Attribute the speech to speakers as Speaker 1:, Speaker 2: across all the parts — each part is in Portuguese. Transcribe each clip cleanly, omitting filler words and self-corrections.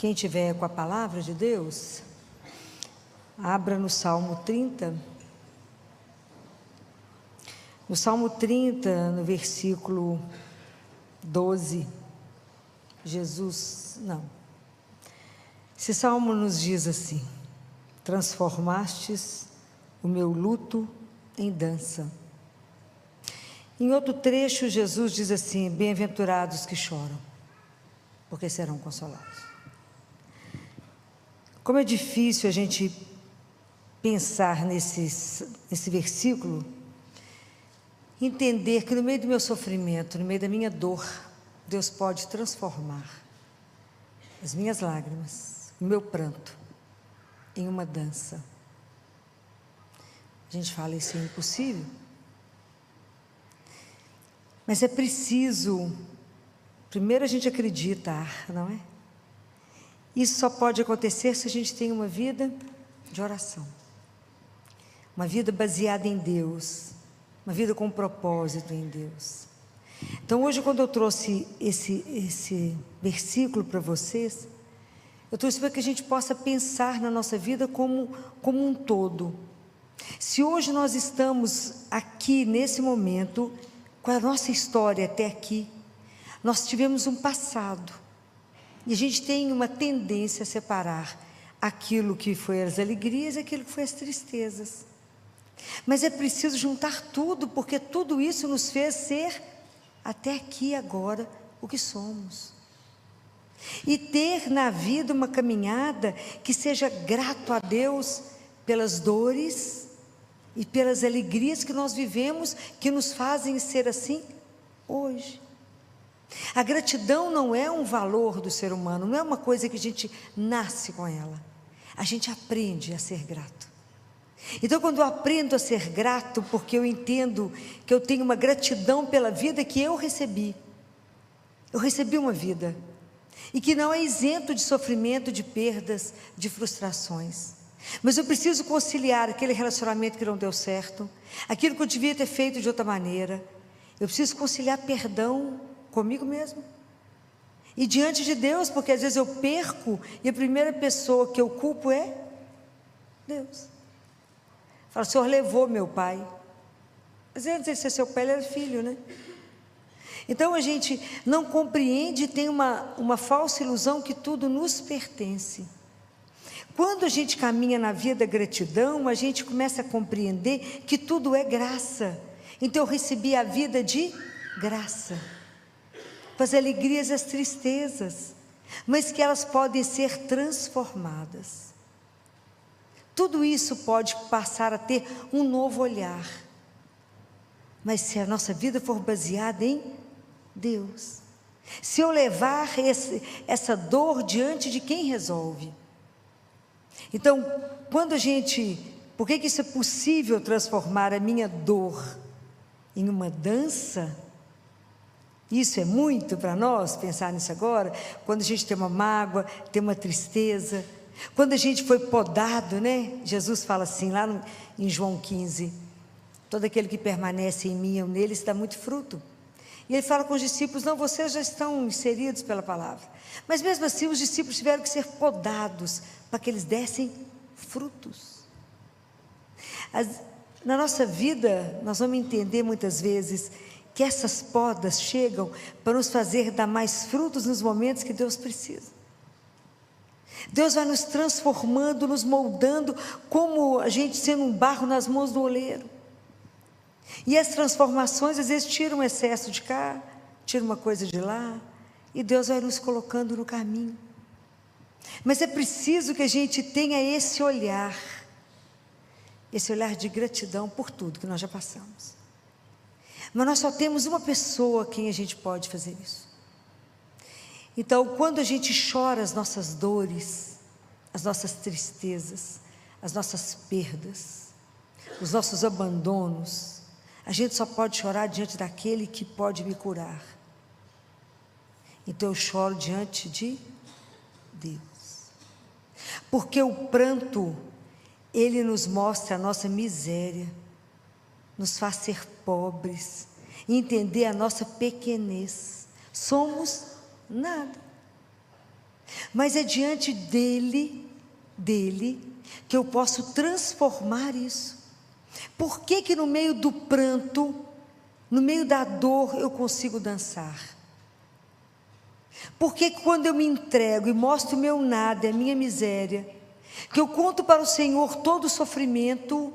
Speaker 1: Quem tiver com a palavra de Deus, abra no Salmo 30. No Salmo 30, no versículo 12, esse salmo nos diz assim: transformastes o meu luto em dança. Em outro trecho, Jesus diz assim: bem-aventurados que choram, porque serão consolados. Como é difícil a gente pensar nesse versículo, entender que no meio do meu sofrimento, no meio da minha dor, Deus pode transformar as minhas lágrimas, o meu pranto, em uma dança. A gente fala, isso é impossível. Mas é preciso, primeiro a gente acreditar, não é? Isso só pode acontecer se a gente tem uma vida de oração. Uma vida baseada em Deus. Uma vida com propósito em Deus. Então hoje, quando eu trouxe esse versículo para vocês, eu trouxe para que a gente possa pensar na nossa vida como um todo. Se hoje nós estamos aqui, nesse momento, com a nossa história até aqui, nós tivemos um passado. E a gente tem uma tendência a separar aquilo que foi as alegrias e aquilo que foi as tristezas. Mas é preciso juntar tudo, porque tudo isso nos fez ser, até aqui agora, o que somos. E ter na vida uma caminhada que seja grato a Deus pelas dores e pelas alegrias que nós vivemos, que nos fazem ser assim hoje. A gratidão não é um valor do ser humano, não é uma coisa que a gente nasce com ela. A gente aprende a ser grato. Então, quando eu aprendo a ser grato, porque eu entendo que eu tenho uma gratidão pela vida que eu recebi uma vida, e que não é isento de sofrimento, de perdas, de frustrações, mas eu preciso conciliar aquele relacionamento que não deu certo, aquilo que eu devia ter feito de outra maneira. Eu preciso conciliar perdão comigo mesmo e diante de Deus, porque às vezes eu perco e a primeira pessoa que eu culpo é Deus. Fala, o Senhor levou meu pai. Mas eu não sei se é seu pai, ele era filho, né? Então a gente não compreende e tem uma falsa ilusão que tudo nos pertence. Quando a gente caminha na via da gratidão, a gente começa a compreender que tudo é graça. Então eu recebi a vida de graça, com as alegrias e as tristezas, mas que elas podem ser transformadas. Tudo isso pode passar a ter um novo olhar, mas se a nossa vida for baseada em Deus, se eu levar essa dor diante de quem resolve. Então, por que isso é possível, transformar a minha dor em uma dança? Isso é muito para nós pensar nisso agora, quando a gente tem uma mágoa, tem uma tristeza, quando a gente foi podado, né? Jesus fala assim, lá em João 15, todo aquele que permanece em mim, eu nele, se dá muito fruto. E ele fala com os discípulos, não, vocês já estão inseridos pela palavra, mas mesmo assim os discípulos tiveram que ser podados, para que eles dessem frutos. Na nossa vida, nós vamos entender muitas vezes, que essas podas chegam para nos fazer dar mais frutos nos momentos que Deus precisa. Deus vai nos transformando, nos moldando, como a gente sendo um barro nas mãos do oleiro. E as transformações às vezes tiram um excesso de cá, tiram uma coisa de lá, e Deus vai nos colocando no caminho. Mas é preciso que a gente tenha esse olhar de gratidão por tudo que nós já passamos. Mas nós só temos uma pessoa a quem a gente pode fazer isso. Então, quando a gente chora as nossas dores, as nossas tristezas, as nossas perdas, os nossos abandonos, a gente só pode chorar diante daquele que pode me curar. Então eu choro diante de Deus. Porque o pranto, ele nos mostra a nossa miséria, nos faz ser pobres, entender a nossa pequenez. Somos nada. Mas é diante dele, que eu posso transformar isso. Por que que no meio do pranto, no meio da dor, eu consigo dançar? Porque quando eu me entrego e mostro o meu nada, a minha miséria, que eu conto para o Senhor todo o sofrimento,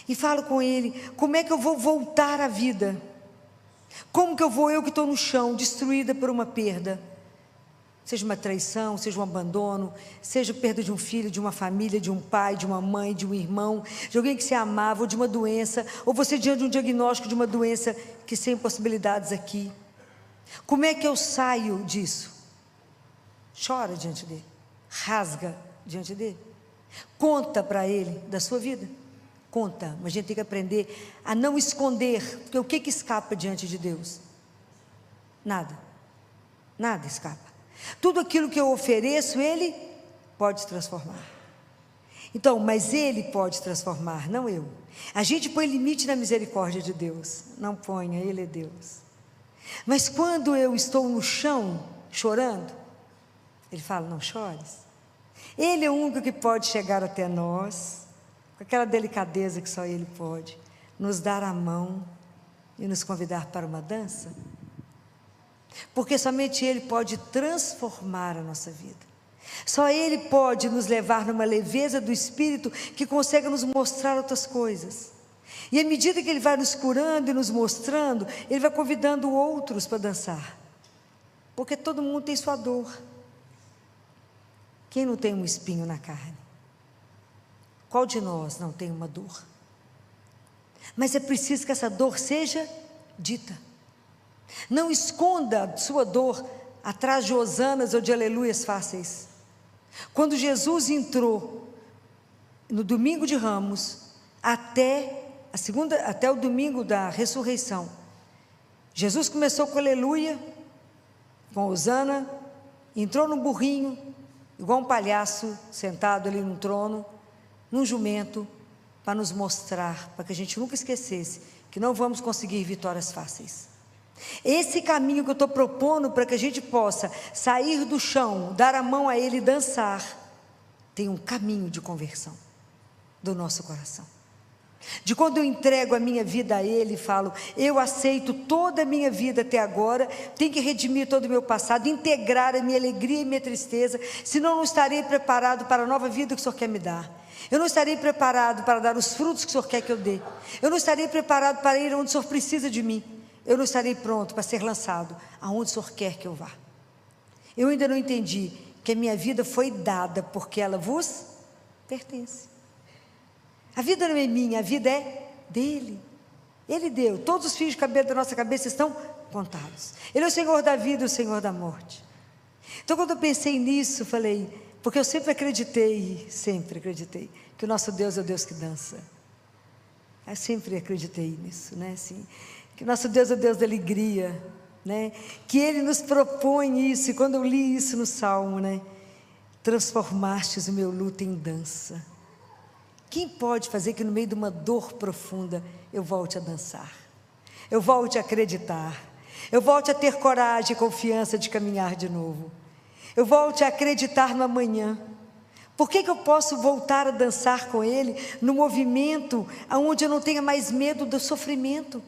Speaker 1: e falo com Ele, como é que eu vou voltar à vida? Como que eu que estou no chão, destruída por uma perda? Seja uma traição, seja um abandono, seja perda de um filho, de uma família, de um pai, de uma mãe, de um irmão, de alguém que se amava, ou de uma doença, ou você diante de um diagnóstico de uma doença que sem possibilidades aqui. Como é que eu saio disso? Chora diante dele, rasga diante dele, conta para ele da sua vida, conta, mas a gente tem que aprender a não esconder, porque o que escapa diante de Deus? Nada escapa. Tudo aquilo que eu ofereço, Ele pode transformar. Então, mas Ele pode transformar, não eu. A gente põe limite na misericórdia de Deus, não ponha, Ele é Deus. Mas quando eu estou no chão, chorando, Ele fala, não chores. Ele é o único que pode chegar até nós, com aquela delicadeza que só Ele pode, nos dar a mão e nos convidar para uma dança. Porque somente Ele pode transformar a nossa vida. Só Ele pode nos levar numa leveza do Espírito que consegue nos mostrar outras coisas. E à medida que Ele vai nos curando e nos mostrando, Ele vai convidando outros para dançar. Porque todo mundo tem sua dor. Quem não tem um espinho na carne? Qual de nós não tem uma dor? Mas é preciso que essa dor seja dita. Não esconda a sua dor atrás de hosanas ou de aleluias fáceis. Quando Jesus entrou no domingo de Ramos, até o domingo da ressurreição, Jesus começou com aleluia, com hosana, entrou no burrinho, igual um palhaço sentado ali no trono, num jumento, para nos mostrar, para que a gente nunca esquecesse, que não vamos conseguir vitórias fáceis. Esse caminho que eu estou propondo para que a gente possa sair do chão, dar a mão a Ele e dançar, tem um caminho de conversão do nosso coração. De quando eu entrego a minha vida a Ele e falo, eu aceito toda a minha vida até agora, tenho que redimir todo o meu passado, integrar a minha alegria e minha tristeza, senão eu não estarei preparado para a nova vida que o Senhor quer me dar. Eu não estarei preparado para dar os frutos que o Senhor quer que eu dê. Eu não estarei preparado para ir onde o Senhor precisa de mim. Eu não estarei pronto para ser lançado aonde o Senhor quer que eu vá. Eu ainda não entendi que a minha vida foi dada porque ela vos pertence. A vida não é minha, a vida é dele. Ele deu, todos os fios de cabelo da nossa cabeça estão contados. Ele é o Senhor da vida e o Senhor da morte. Então quando eu pensei nisso, falei, porque eu sempre acreditei que o nosso Deus é o Deus que dança. Eu sempre acreditei nisso, né? Assim, que o nosso Deus é o Deus da alegria, né? Que Ele nos propõe isso, e quando eu li isso no Salmo, né? Transformastes o meu luto em dança. Quem pode fazer que no meio de uma dor profunda eu volte a dançar? Eu volte a acreditar, eu volte a ter coragem e confiança de caminhar de novo, eu volte a acreditar no amanhã. Por que eu posso voltar a dançar com Ele no movimento onde eu não tenha mais medo do sofrimento?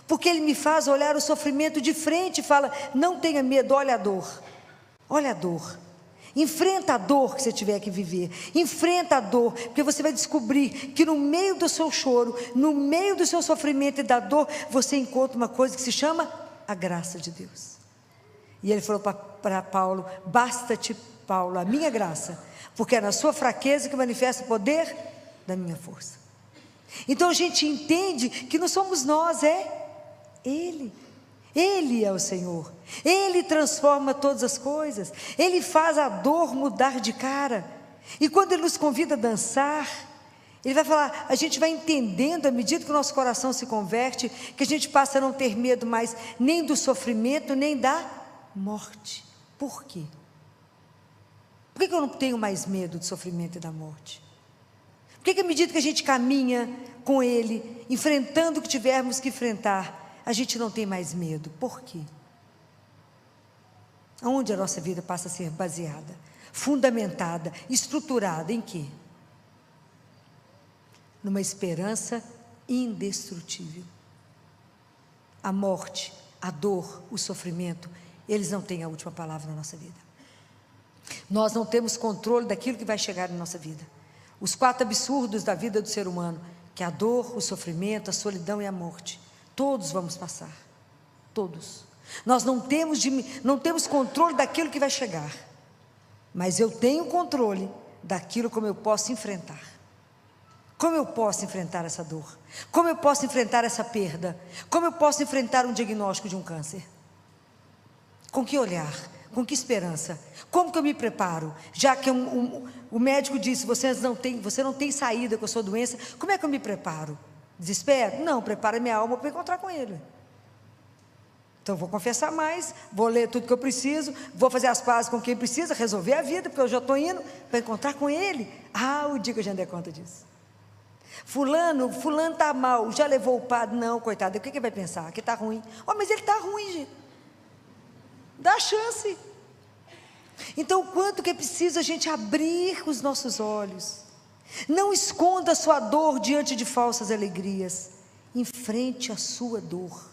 Speaker 1: Porque Ele me faz olhar o sofrimento de frente e fala, não tenha medo, olha a dor, enfrenta a dor que você tiver que viver, enfrenta a dor, porque você vai descobrir que no meio do seu choro, no meio do seu sofrimento e da dor, você encontra uma coisa que se chama a graça de Deus. E Ele falou para Paulo, basta-te, Paulo, a minha graça, porque é na sua fraqueza que manifesta o poder da minha força. Então a gente entende que não somos nós, é Ele. Ele é o Senhor. Ele transforma todas as coisas. Ele faz a dor mudar de cara. E quando Ele nos convida a dançar, Ele vai falar, a gente vai entendendo à medida que o nosso coração se converte, que a gente passa a não ter medo mais nem do sofrimento, nem da morte. Por quê? Por que eu não tenho mais medo do sofrimento e da morte? Por que à medida que a gente caminha com Ele, enfrentando o que tivermos que enfrentar, a gente não tem mais medo? Por quê? Aonde a nossa vida passa a ser baseada, fundamentada, estruturada em quê? Numa esperança indestrutível. A morte, a dor, o sofrimento, eles não têm a última palavra na nossa vida. Nós não temos controle daquilo que vai chegar na nossa vida. Os 4 absurdos da vida do ser humano, que é a dor, o sofrimento, a solidão e a morte, todos vamos passar, todos. Nós não temos controle daquilo que vai chegar, mas eu tenho controle daquilo como eu posso enfrentar. Como eu posso enfrentar essa dor? Como eu posso enfrentar essa perda? Como eu posso enfrentar um diagnóstico de um câncer? Com que olhar? Com que esperança? Como que eu me preparo? Já que o médico disse, você não tem saída com a sua doença, como é que eu me preparo? Desespero? Não, prepara minha alma para encontrar com Ele. Então eu vou confessar mais, vou ler tudo que eu preciso, vou fazer as pazes com quem precisa, resolver a vida, porque eu já estou indo para encontrar com Ele. O dia que eu já dei conta disso. Fulano está mal, já levou o padre? Não, coitado, o que ele vai pensar? Que está ruim. Mas ele está ruim, gente. Dá chance. Então, o quanto que é preciso a gente abrir os nossos olhos. Não esconda a sua dor diante de falsas alegrias. Enfrente a sua dor.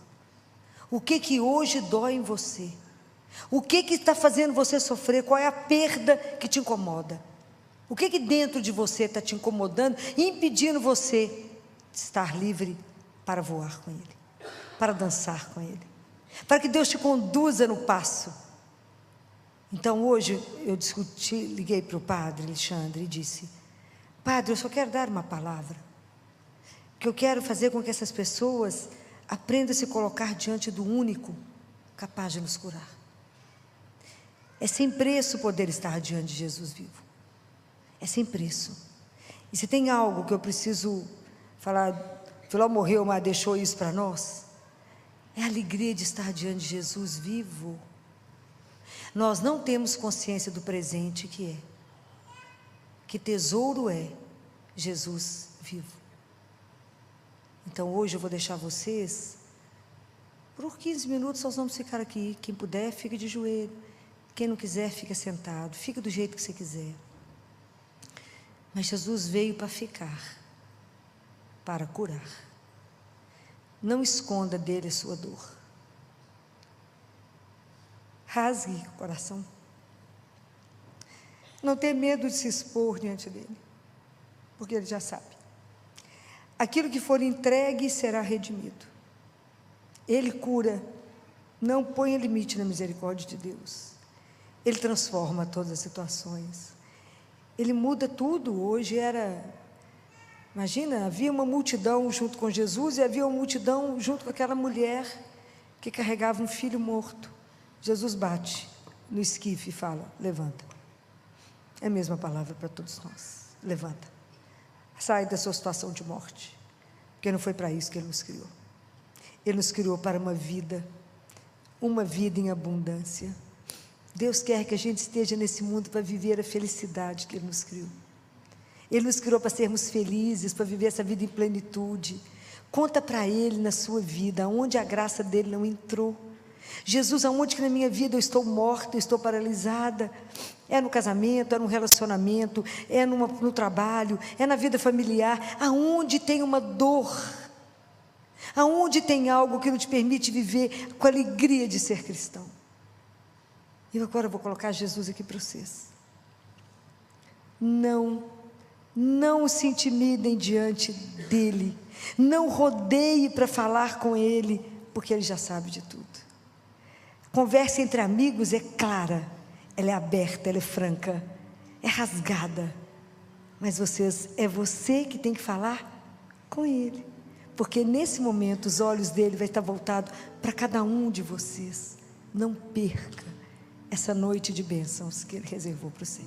Speaker 1: O que hoje dói em você? O que está fazendo você sofrer? Qual é a perda que te incomoda? O que dentro de você está te incomodando e impedindo você de estar livre para voar com Ele, para dançar com Ele, para que Deus te conduza no passo? Então hoje eu liguei para o padre Alexandre e disse: Padre, eu só quero dar uma palavra, que eu quero fazer com que essas pessoas aprendam a se colocar diante do único capaz de nos curar. É sem preço poder estar diante de Jesus vivo. É sem preço. E se tem algo que eu preciso falar, Filó morreu, mas deixou isso para nós, é a alegria de estar diante de Jesus vivo. Nós não temos consciência do presente que é. Que tesouro é Jesus vivo. Então hoje eu vou deixar vocês, por 15 minutos nós vamos ficar aqui. Quem puder, fica de joelho. Quem não quiser, fica sentado. Fica do jeito que você quiser. Mas Jesus veio para ficar, para curar. Não esconda dele a sua dor. Rasgue o coração. Não tenha medo de se expor diante dele, porque ele já sabe. Aquilo que for entregue será redimido. Ele cura, não põe limite na misericórdia de Deus. Ele transforma todas as situações. Ele muda tudo. Hoje imagina, havia uma multidão junto com Jesus e havia uma multidão junto com aquela mulher que carregava um filho morto. Jesus bate no esquife e fala: levanta. É a mesma palavra para todos nós. Levanta. Sai da sua situação de morte, porque não foi para isso que Ele nos criou. Ele nos criou para uma vida em abundância. Deus quer que a gente esteja nesse mundo para viver a felicidade que Ele nos criou. Ele nos criou para sermos felizes, para viver essa vida em plenitude. Conta para Ele na sua vida, onde a graça dEle não entrou. Jesus, aonde que na minha vida eu estou morta, eu estou paralisada? É no casamento, é no relacionamento, é no trabalho, é na vida familiar. Aonde tem uma dor, aonde tem algo que não te permite viver com a alegria de ser cristão. E agora eu vou colocar Jesus aqui para vocês. Não se intimidem diante dEle. Não rodeie para falar com Ele, porque Ele já sabe de tudo. Conversa entre amigos é clara, ela é aberta, ela é franca, é rasgada. Mas é você que tem que falar com Ele. Porque nesse momento os olhos dEle vão estar voltados para cada um de vocês. Não perca essa noite de bênçãos que Ele reservou para você.